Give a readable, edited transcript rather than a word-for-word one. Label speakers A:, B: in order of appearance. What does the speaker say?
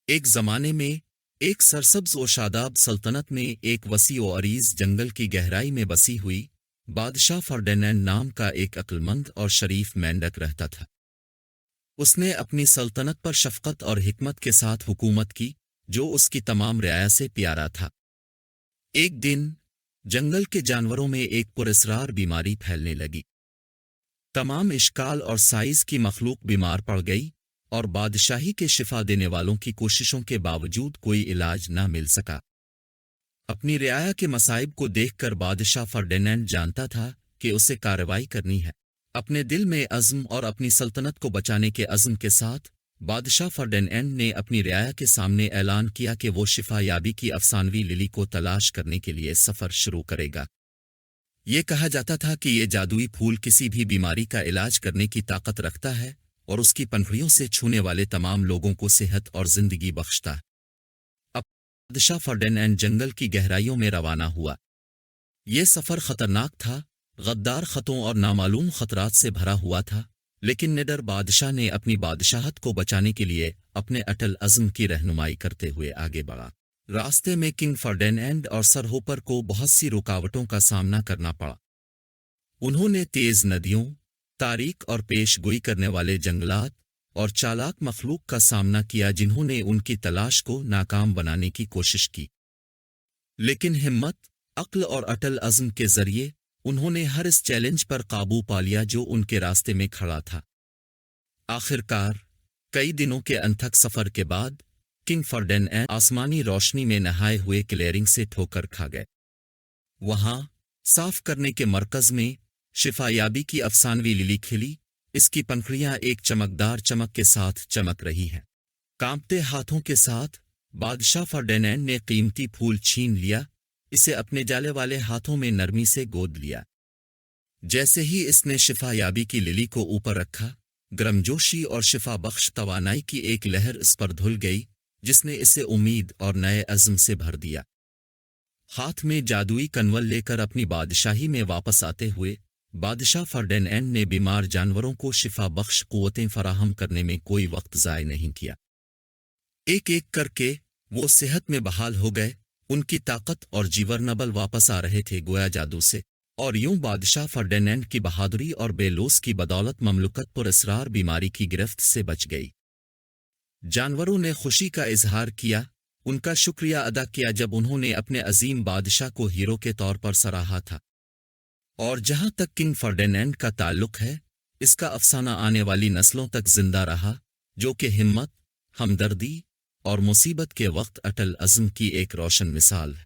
A: ایک زمانے میں ایک سرسبز و شاداب سلطنت میں ایک وسیع و عریض جنگل کی گہرائی میں بسی ہوئی بادشاہ فرڈینینڈ نام کا ایک عقلمند اور شریف مینڈک رہتا تھا۔ اس نے اپنی سلطنت پر شفقت اور حکمت کے ساتھ حکومت کی جو اس کی تمام رعایا سے پیارا تھا۔ ایک دن جنگل کے جانوروں میں ایک پراسرار بیماری پھیلنے لگی۔ تمام اشکال اور سائز کی مخلوق بیمار پڑ گئی اور بادشاہی کے شفا دینے والوں کی کوششوں کے باوجود کوئی علاج نہ مل سکا۔ اپنی رعایا کے مصائب کو دیکھ کر بادشاہ فرڈینینڈ جانتا تھا کہ اسے کارروائی کرنی ہے۔ اپنے دل میں عزم اور اپنی سلطنت کو بچانے کے عزم کے ساتھ بادشاہ فرڈینینڈ نے اپنی رعایا کے سامنے اعلان کیا کہ وہ شفا یابی کی افسانوی للی کو تلاش کرنے کے لیے سفر شروع کرے گا۔ یہ کہا جاتا تھا کہ یہ جادوئی پھول کسی بھی بیماری کا علاج کرنے کی طاقت رکھتا ہے اور اس کی پنکھڑیوں سے چھونے والے تمام لوگوں کو صحت اور زندگی بخشتا ہے۔ اب بادشاہ فرڈینینڈ جنگل کی گہرائیوں میں روانہ ہوا۔ یہ سفر خطرناک تھا، غدار خطوں اور نامعلوم خطرات سے بھرا ہوا تھا، لیکن نڈر بادشاہ نے اپنی بادشاہت کو بچانے کے لیے اپنے اٹل عزم کی رہنمائی کرتے ہوئے آگے بڑھا۔ راستے میں کنگ فرڈینینڈ اور سر ہوپر کو بہت سی رکاوٹوں کا سامنا کرنا پڑا۔ انہوں نے تیز ندیوں، تاریک اور پیش گوئی کرنے والے جنگلات اور چالاک مخلوق کا سامنا کیا جنہوں نے ان کی تلاش کو ناکام بنانے کی کوشش کی، لیکن ہمت، عقل اور اٹل عزم کے ذریعے انہوں نے ہر اس چیلنج پر قابو پا لیا جو ان کے راستے میں کھڑا تھا۔ آخر کار کئی دنوں کے انتھک سفر کے بعد کنگ فرڈینینڈ آسمانی روشنی میں نہائے ہوئے کلیئرنگ سے ٹھوکر کھا گئے۔ وہاں صاف کرنے کے مرکز میں شفا یابی کی افسانوی للی کھلی، اس کی پنکھڑیاں ایک چمکدار چمک کے ساتھ چمک رہی ہیں۔ کانپتے ہاتھوں کے ساتھ بادشاہ فرڈینینڈ نے قیمتی پھول چھین لیا، اسے اپنے جالے والے ہاتھوں میں نرمی سے گود لیا۔ جیسے ہی اس نے شفا یابی کی للی کو اوپر رکھا، گرمجوشی اور شفا بخش توانائی کی ایک لہر اس پر دھل گئی جس نے اسے امید اور نئے عزم سے بھر دیا۔ ہاتھ میں جادوئی کنول لے کر اپنی بادشاہی میں واپس آتے ہوئے بادشاہ فرڈینینڈ نے بیمار جانوروں کو شفا بخش قوتیں فراہم کرنے میں کوئی وقت ضائع نہیں کیا۔ ایک ایک کر کے وہ صحت میں بحال ہو گئے، ان کی طاقت اور جیور نبل واپس آ رہے تھے گویا جادو سے، اور یوں بادشاہ فرڈینینڈ کی بہادری اور بے لوث کی بدولت مملکت پر اسرار بیماری کی گرفت سے بچ گئی۔ جانوروں نے خوشی کا اظہار کیا، ان کا شکریہ ادا کیا جب انہوں نے اپنے عظیم بادشاہ کو ہیرو کے طور پر سراہا تھا۔ اور جہاں تک کنگ فرڈینینڈ کا تعلق ہے، اس کا افسانہ آنے والی نسلوں تک زندہ رہا، جو کہ ہمت، ہمدردی اور مصیبت کے وقت اٹل عزم کی ایک روشن مثال ہے۔